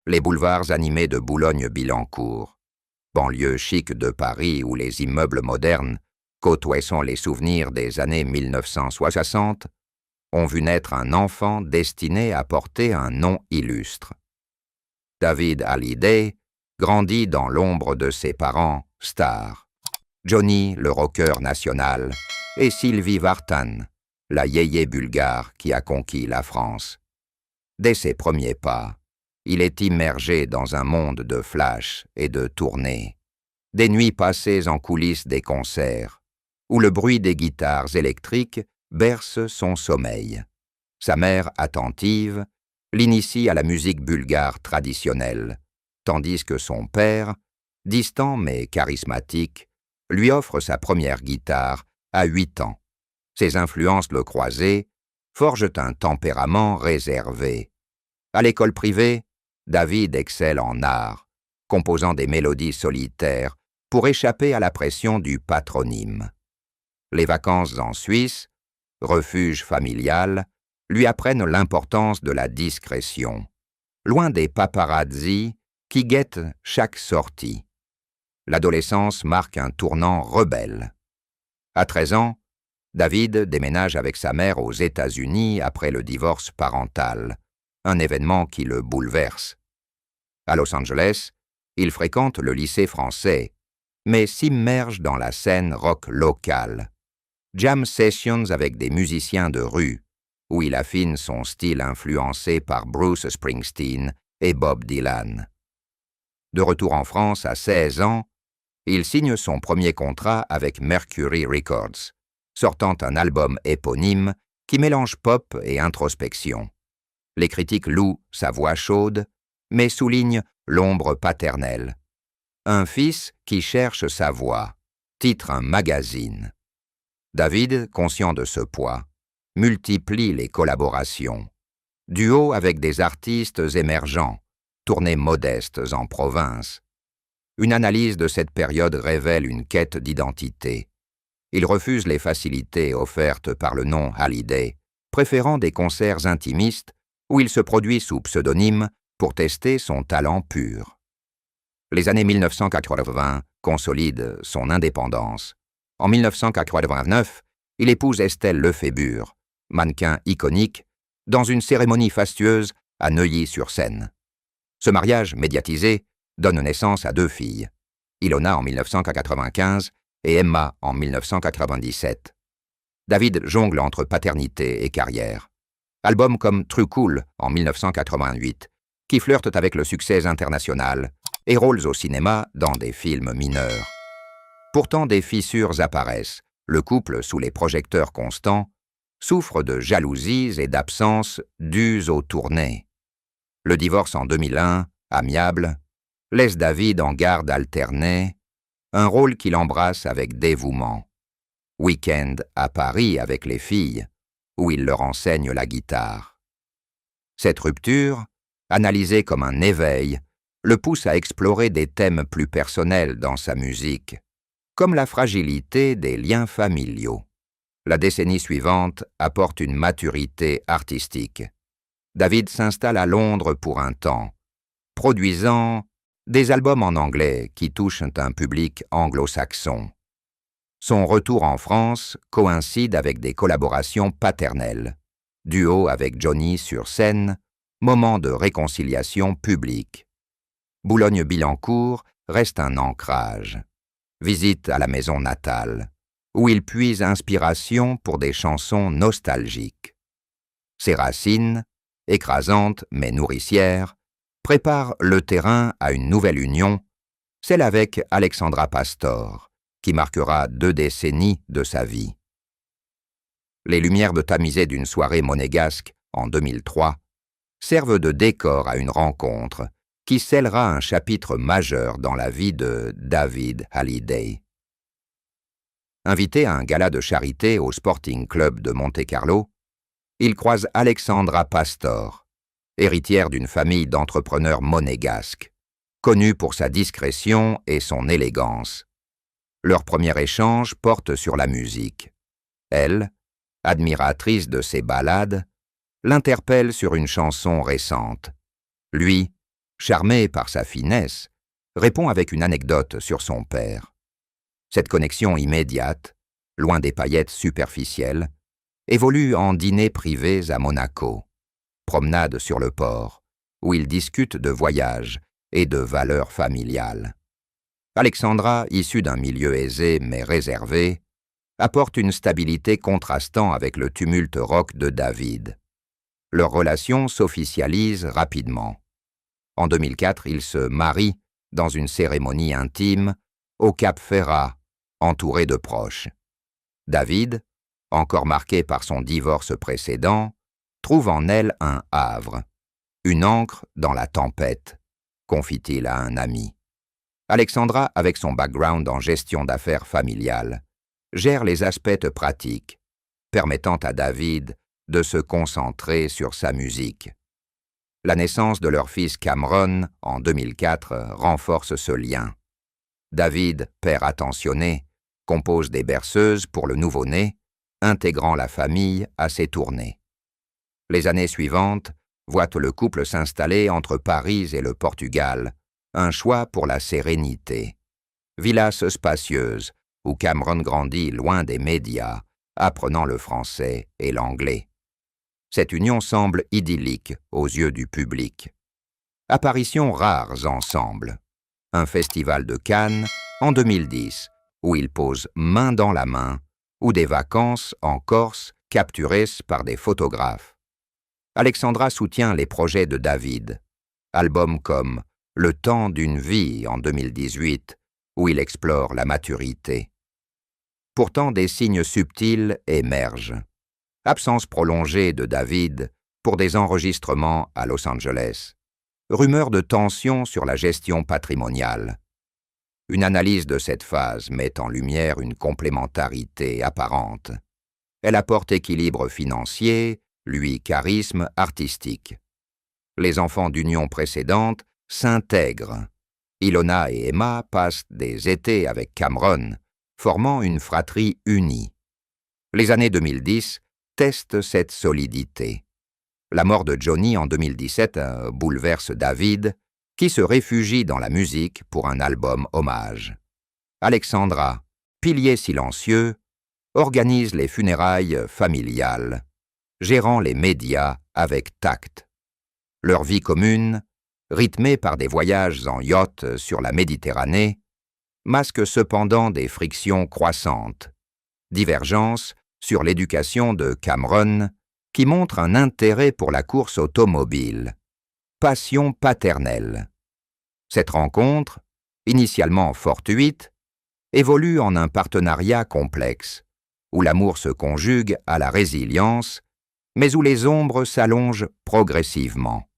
les boulevards animés de Boulogne-Billancourt, banlieue chic de Paris où les immeubles modernes, côtoyant les souvenirs des années 1960, ont vu naître un enfant destiné à porter un nom illustre. David Hallyday grandit dans l'ombre de ses parents stars, Johnny le rocker national et Sylvie Vartan, la yéyé bulgare qui a conquis la France. Dès ses premiers pas, il est immergé dans un monde de flash et de tournées, des nuits passées en coulisses des concerts, où le bruit des guitares électriques berce son sommeil. Sa mère, attentive, l'initie à la musique bulgare traditionnelle, tandis que son père, distant mais charismatique, lui offre sa première guitare à 8 ans. Ses influences le croisées forgent un tempérament réservé. À l'école privée, David excelle en art, composant des mélodies solitaires pour échapper à la pression du patronyme. Les vacances en Suisse, refuge familial, lui apprennent l'importance de la discrétion, loin des paparazzis qui guettent chaque sortie. L'adolescence marque un tournant rebelle. À 13 ans, David déménage avec sa mère aux États-Unis après le divorce parental, un événement qui le bouleverse. À Los Angeles, il fréquente le lycée français, mais s'immerge dans la scène rock locale. Jam sessions avec des musiciens de rue, où il affine son style influencé par Bruce Springsteen et Bob Dylan. De retour en France à 16 ans, il signe son premier contrat avec Mercury Records, sortant un album éponyme qui mélange pop et introspection. Les critiques louent sa voix chaude, mais soulignent l'ombre paternelle. Un fils qui cherche sa voix, titre un magazine. David, conscient de ce poids, multiplie les collaborations. Duo avec des artistes émergents, tournées modestes en province. Une analyse de cette période révèle une quête d'identité. Il refuse les facilités offertes par le nom Hallyday, préférant des concerts intimistes où il se produit sous pseudonyme pour tester son talent pur. Les années 1980 consolident son indépendance. En 1989, il épouse Estelle Lefébure, mannequin iconique, dans une cérémonie fastueuse à Neuilly-sur-Seine. Ce mariage médiatisé donne naissance à 2 filles, Ilona en 1995 et Emma en 1997. David jongle entre paternité et carrière. Albums comme True Cool en 1988, qui flirtent avec le succès international, et rôles au cinéma dans des films mineurs. Pourtant des fissures apparaissent, le couple sous les projecteurs constants souffre de jalousies et d'absences dues aux tournées. Le divorce en 2001, amiable, laisse David en garde alternée, un rôle qu'il embrasse avec dévouement. Week-end à Paris avec les filles, où il leur enseigne la guitare. Cette rupture, analysée comme un éveil, le pousse à explorer des thèmes plus personnels dans sa musique, comme la fragilité des liens familiaux. La décennie suivante apporte une maturité artistique. David s'installe à Londres pour un temps, produisant des albums en anglais qui touchent un public anglo-saxon. Son retour en France coïncide avec des collaborations paternelles, duo avec Johnny sur scène, moment de réconciliation publique. Boulogne-Billancourt reste un ancrage. Visite à la maison natale, où il puise inspiration pour des chansons nostalgiques. Ses racines, écrasantes mais nourricières, préparent le terrain à une nouvelle union, celle avec Alexandra Pastor, qui marquera 2 décennies de sa vie. Les lumières tamisées d'une soirée monégasque en 2003 servent de décor à une rencontre qui scellera un chapitre majeur dans la vie de David Hallyday. Invité à un gala de charité au Sporting Club de Monte-Carlo, il croise Alexandra Pastor, héritière d'une famille d'entrepreneurs monégasques, connue pour sa discrétion et son élégance. Leur premier échange porte sur la musique. Elle, admiratrice de ses ballades, l'interpelle sur une chanson récente. Lui, charmé par sa finesse, répond avec une anecdote sur son père. Cette connexion immédiate, loin des paillettes superficielles, évolue en dîners privés à Monaco, promenade sur le port, où ils discutent de voyages et de valeurs familiales. Alexandra, issue d'un milieu aisé mais réservé, apporte une stabilité contrastant avec le tumulte rock de David. Leur relation s'officialise rapidement. En 2004, ils se marient dans une cérémonie intime au Cap Ferrat, entouré de proches. David, encore marqué par son divorce précédent, trouve en elle un havre, une ancre dans la tempête, confie-t-il à un ami. Alexandra, avec son background en gestion d'affaires familiales, gère les aspects pratiques, permettant à David de se concentrer sur sa musique. La naissance de leur fils Cameron, en 2004, renforce ce lien. David, père attentionné, compose des berceuses pour le nouveau-né, intégrant la famille à ses tournées. Les années suivantes voient le couple s'installer entre Paris et le Portugal, un choix pour la sérénité. Villas spacieuses, où Cameron grandit loin des médias, apprenant le français et l'anglais. Cette union semble idyllique aux yeux du public. Apparitions rares ensemble. Un festival de Cannes en 2010, où ils posent main dans la main, ou des vacances en Corse capturées par des photographes. Alexandra soutient les projets de David, albums comme Le temps d'une vie en 2018, où il explore la maturité. Pourtant, des signes subtils émergent. Absence prolongée de David pour des enregistrements à Los Angeles. Rumeurs de tension sur la gestion patrimoniale. Une analyse de cette phase met en lumière une complémentarité apparente. Elle apporte équilibre financier, lui charisme artistique. Les enfants d'union précédente s'intègrent. Ilona et Emma passent des étés avec Cameron, formant une fratrie unie. Les années 2010 testent cette solidité. La mort de Johnny en 2017 bouleverse David, qui se réfugie dans la musique pour un album hommage. Alexandra, pilier silencieux, organise les funérailles familiales, gérant les médias avec tact. Leur vie commune, rythmée par des voyages en yacht sur la Méditerranée, masque cependant des frictions croissantes, divergences sur l'éducation de Cameron, qui montre un intérêt pour la course automobile, passion paternelle. Cette rencontre, initialement fortuite, évolue en un partenariat complexe, où l'amour se conjugue à la résilience, mais où les ombres s'allongent progressivement.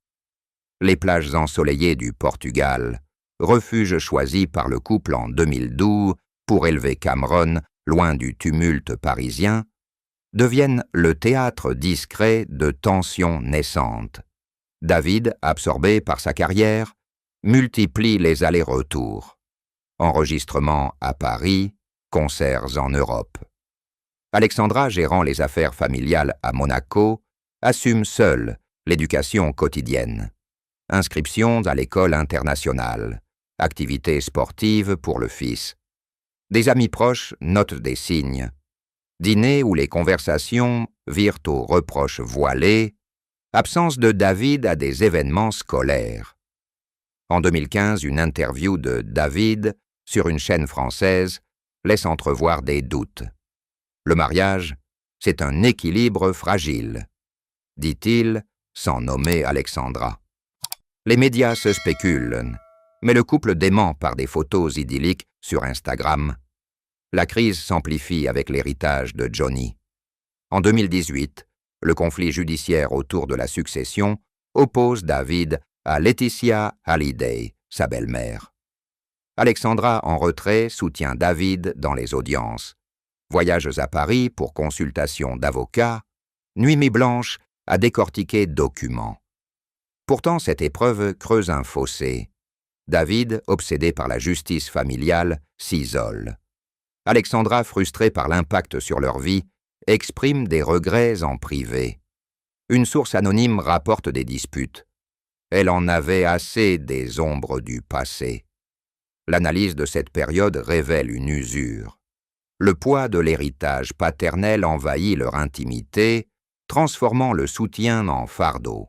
Les plages ensoleillées du Portugal, refuge choisi par le couple en 2012 pour élever Cameron loin du tumulte parisien, deviennent le théâtre discret de tensions naissantes. David, absorbé par sa carrière, multiplie les allers-retours. Enregistrements à Paris, concerts en Europe. Alexandra, gérant les affaires familiales à Monaco, assume seule l'éducation quotidienne. Inscriptions à l'école internationale, activités sportives pour le fils. Des amis proches notent des signes. Dîner où les conversations virent aux reproches voilés, absence de David à des événements scolaires. En 2015, une interview de David sur une chaîne française laisse entrevoir des doutes. Le mariage, c'est un équilibre fragile, dit-il sans nommer Alexandra. Les médias se spéculent, mais le couple dément par des photos idylliques sur Instagram. La crise s'amplifie avec l'héritage de Johnny. En 2018, le conflit judiciaire autour de la succession oppose David à Laetitia Hallyday, sa belle-mère. Alexandra, en retrait, soutient David dans les audiences. Voyages à Paris pour consultation d'avocats, nuits blanches à décortiquer documents. Pourtant, cette épreuve creuse un fossé. David, obsédé par la justice familiale, s'isole. Alexandra, frustrée par l'impact sur leur vie, exprime des regrets en privé. Une source anonyme rapporte des disputes. Elle en avait assez des ombres du passé. L'analyse de cette période révèle une usure. Le poids de l'héritage paternel envahit leur intimité, transformant le soutien en fardeau.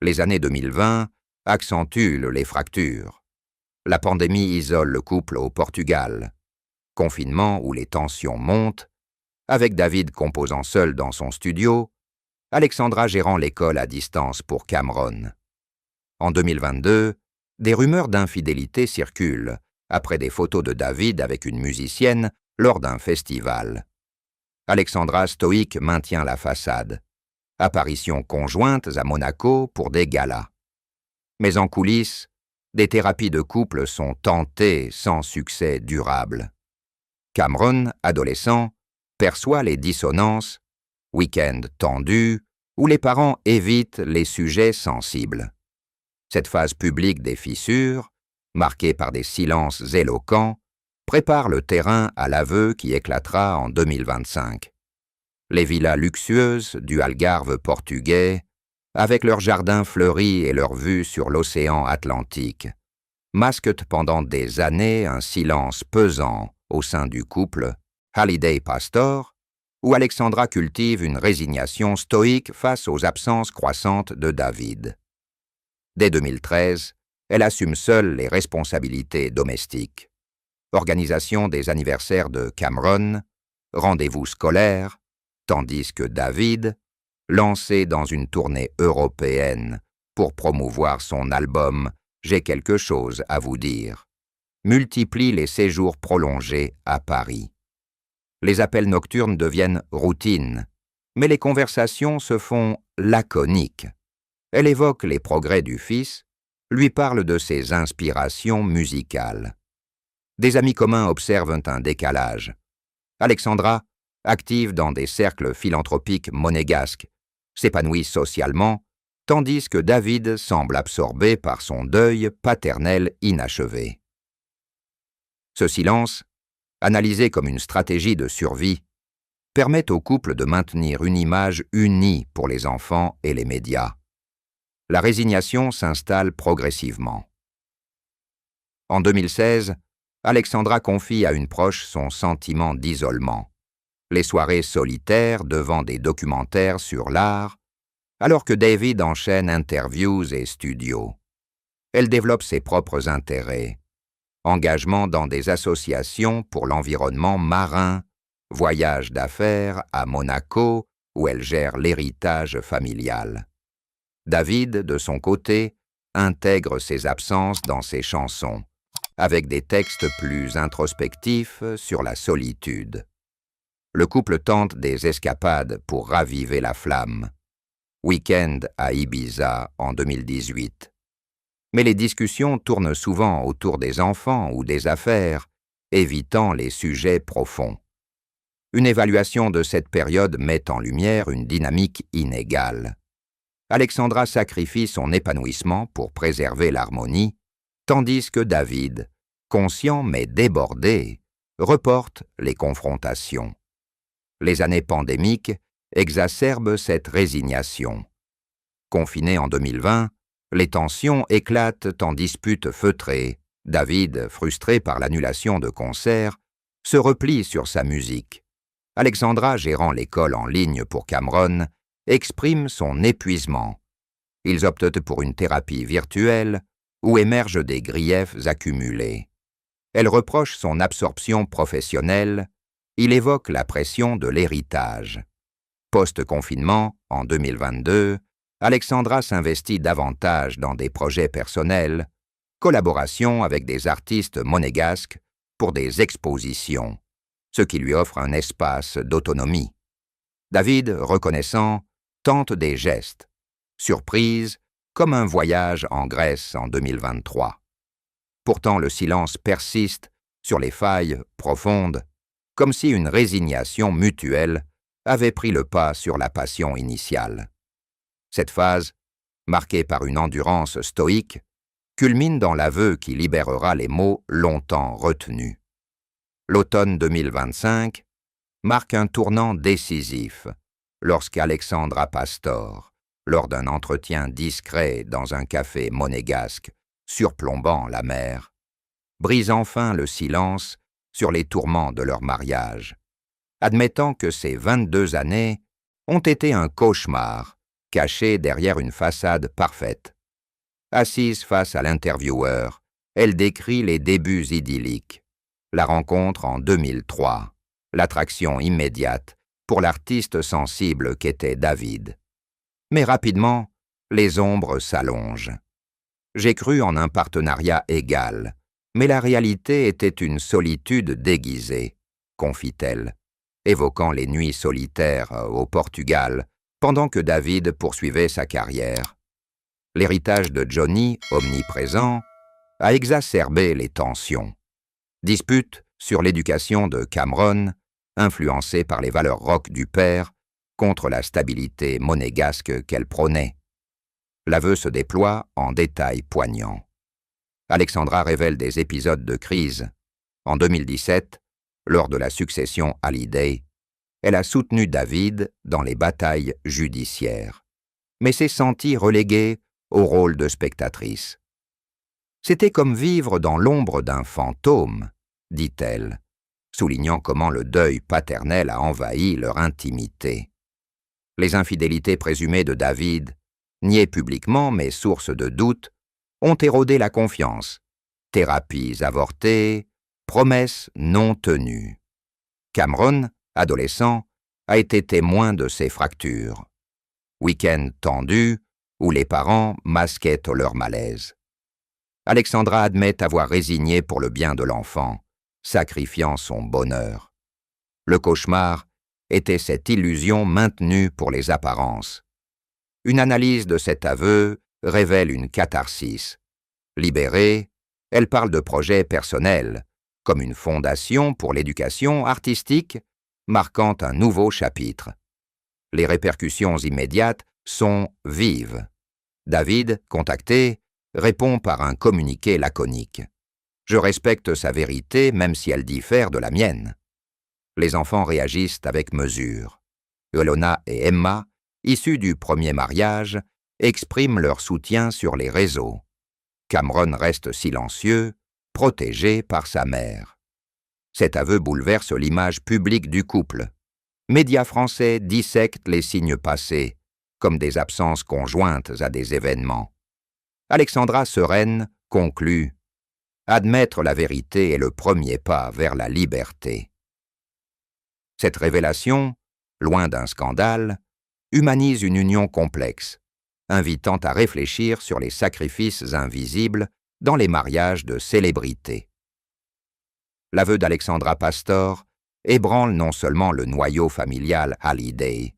Les années 2020 accentuent les fractures. La pandémie isole le couple au Portugal. Confinement où les tensions montent, avec David composant seul dans son studio, Alexandra gérant l'école à distance pour Cameron. En 2022, des rumeurs d'infidélité circulent, après des photos de David avec une musicienne lors d'un festival. Alexandra, stoïque, maintient la façade. Apparitions conjointes à Monaco pour des galas. Mais en coulisses, des thérapies de couple sont tentées sans succès durable. Cameron, adolescent, perçoit les dissonances, week-end tendu, où les parents évitent les sujets sensibles. Cette phase publique des fissures, marquée par des silences éloquents, prépare le terrain à l'aveu qui éclatera en 2025. Les villas luxueuses du Algarve portugais, avec leurs jardins fleuris et leur vue sur l'océan Atlantique, masquent pendant des années un silence pesant au sein du couple Halliday Pastor, où Alexandra cultive une résignation stoïque face aux absences croissantes de David. Dès 2013, elle assume seule les responsabilités domestiques. Organisation des anniversaires de Cameron, rendez-vous scolaires, tandis que David, lancé dans une tournée européenne pour promouvoir son album « J'ai quelque chose à vous dire », multiplie les séjours prolongés à Paris. Les appels nocturnes deviennent routine, mais les conversations se font laconiques. Elle évoque les progrès du fils, lui parle de ses inspirations musicales. Des amis communs observent un décalage. Alexandra, active dans des cercles philanthropiques monégasques, s'épanouit socialement, tandis que David semble absorbé par son deuil paternel inachevé. Ce silence, analysé comme une stratégie de survie, permet au couple de maintenir une image unie pour les enfants et les médias. La résignation s'installe progressivement. En 2016, Alexandra confie à une proche son sentiment d'isolement. Les soirées solitaires devant des documentaires sur l'art, alors que David enchaîne interviews et studios. Elle développe ses propres intérêts. Engagement dans des associations pour l'environnement marin, voyages d'affaires à Monaco où elle gère l'héritage familial. David, de son côté, intègre ses absences dans ses chansons, avec des textes plus introspectifs sur la solitude. Le couple tente des escapades pour raviver la flamme. Week-end à Ibiza en 2018. Mais les discussions tournent souvent autour des enfants ou des affaires, évitant les sujets profonds. Une évaluation de cette période met en lumière une dynamique inégale. Alexandra sacrifie son épanouissement pour préserver l'harmonie, tandis que David, conscient mais débordé, reporte les confrontations. Les années pandémiques exacerbent cette résignation. Confiné en 2020, les tensions éclatent en disputes feutrées. David, frustré par l'annulation de concerts, se replie sur sa musique. Alexandra, gérant l'école en ligne pour Cameron, exprime son épuisement. Ils optent pour une thérapie virtuelle où émergent des griefs accumulés. Elle reproche son absorption professionnelle, il évoque la pression de l'héritage. Post-confinement, en 2022, Alexandra s'investit davantage dans des projets personnels, collaboration avec des artistes monégasques pour des expositions, ce qui lui offre un espace d'autonomie. David, reconnaissant, tente des gestes, surprise comme un voyage en Grèce en 2023. Pourtant, le silence persiste sur les failles profondes, comme si une résignation mutuelle avait pris le pas sur la passion initiale. Cette phase, marquée par une endurance stoïque, culmine dans l'aveu qui libérera les mots longtemps retenus. L'automne 2025 marque un tournant décisif lorsqu'Alexandra Pastor, lors d'un entretien discret dans un café monégasque surplombant la mer, brisent enfin le silence sur les tourments de leur mariage, admettant que ces 22 années ont été un cauchemar caché derrière une façade parfaite. Assise face à l'intervieweur, elle décrit les débuts idylliques, la rencontre en 2003, l'attraction immédiate pour l'artiste sensible qu'était David. Mais rapidement, les ombres s'allongent. J'ai cru en un partenariat égal, mais la réalité était une solitude déguisée, confie-t-elle, évoquant les nuits solitaires au Portugal, pendant que David poursuivait sa carrière. L'héritage de Johnny, omniprésent, a exacerbé les tensions. Dispute sur l'éducation de Cameron, influencée par les valeurs rock du père, contre la stabilité monégasque qu'elle prônait. L'aveu se déploie en détails poignants. Alexandra révèle des épisodes de crise. En 2017, lors de la succession Hallyday, elle a soutenu David dans les batailles judiciaires, mais s'est sentie reléguée au rôle de spectatrice. C'était comme vivre dans l'ombre d'un fantôme, dit-elle, soulignant comment le deuil paternel a envahi leur intimité. Les infidélités présumées de David, niées publiquement mais source de doute, ont érodé la confiance. Thérapies avortées, promesses non tenues. Cameron, adolescent, a été témoin de ces fractures. Week-end tendu, où les parents masquaient leur malaise. Alexandra admet avoir résigné pour le bien de l'enfant, sacrifiant son bonheur. Le cauchemar était cette illusion maintenue pour les apparences. Une analyse de cet aveu révèle une catharsis. Libérée, elle parle de projets personnels, comme une fondation pour l'éducation artistique, marquant un nouveau chapitre. Les répercussions immédiates sont vives. David, contacté, répond par un communiqué laconique. « Je respecte sa vérité même si elle diffère de la mienne. » Les enfants réagissent avec mesure. Ilona et Emma, issus du premier mariage, expriment leur soutien sur les réseaux. Cameron reste silencieux, protégé par sa mère. Cet aveu bouleverse l'image publique du couple. Médias français dissectent les signes passés, comme des absences conjointes à des événements. Alexandra Sereine conclut « Admettre la vérité est le premier pas vers la liberté ». Cette révélation, loin d'un scandale, humanise une union complexe, invitant à réfléchir sur les sacrifices invisibles dans les mariages de célébrités. L'aveu d'Alexandra Pastor ébranle non seulement le noyau familial Hallyday,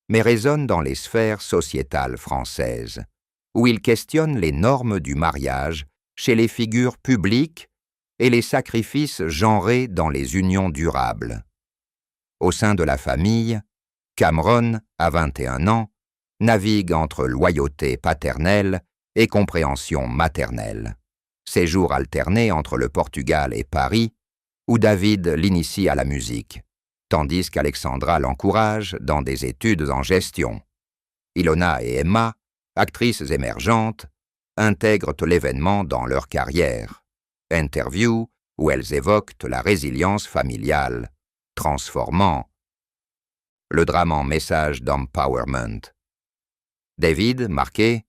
mais résonne dans les sphères sociétales françaises, où il questionne les normes du mariage chez les figures publiques et les sacrifices genrés dans les unions durables. Au sein de la famille, Cameron, à 21 ans, navigue entre loyauté paternelle et compréhension maternelle. Séjour alterné entre le Portugal et Paris, où David l'initie à la musique, tandis qu'Alexandra l'encourage dans des études en gestion. Ilona et Emma, actrices émergentes, intègrent l'événement dans leur carrière. Interview où elles évoquent la résilience familiale, transformant le drame en message d'empowerment. David, marqué,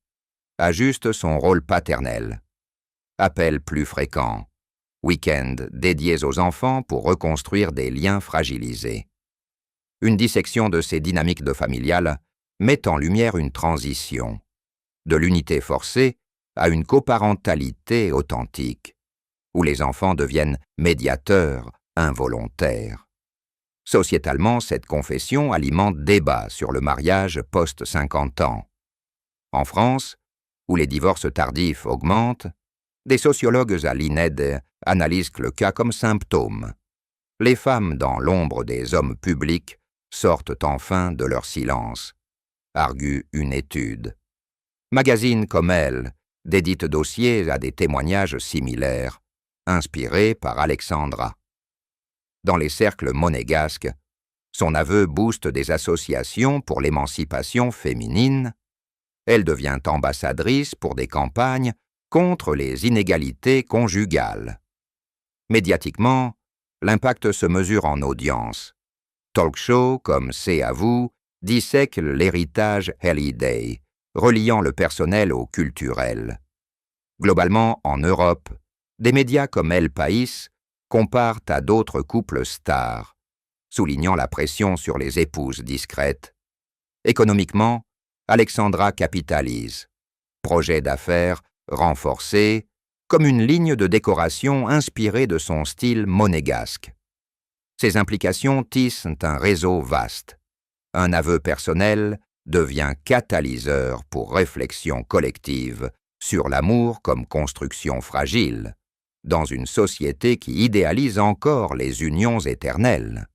ajuste son rôle paternel. Appels plus fréquents. Week-end dédiés aux enfants pour reconstruire des liens fragilisés. Une dissection de ces dynamiques de familiales met en lumière une transition, de l'unité forcée à une coparentalité authentique, où les enfants deviennent médiateurs involontaires. Sociétalement, cette confession alimente débat sur le mariage post-50 ans. En France, où les divorces tardifs augmentent, des sociologues à l'INED analysent le cas comme symptôme. Les femmes dans l'ombre des hommes publics sortent enfin de leur silence, argue une étude. Magazines comme Elle déditent dossiers à des témoignages similaires, inspirés par Alexandra. Dans les cercles monégasques, son aveu booste des associations pour l'émancipation féminine, Elle devient ambassadrice pour des campagnes contre les inégalités conjugales. Médiatiquement, l'impact se mesure en audience. Talk-shows comme C'est à vous dissèquent l'héritage Halliday, reliant le personnel au culturel. Globalement, en Europe, des médias comme El País comparent à d'autres couples stars, soulignant la pression sur les épouses discrètes. Économiquement, Alexandra capitalise. Projet d'affaires renforcé, comme une ligne de décoration inspirée de son style monégasque. Ces implications tissent un réseau vaste. Un aveu personnel devient catalyseur pour réflexion collective sur l'amour comme construction fragile, dans une société qui idéalise encore les unions éternelles.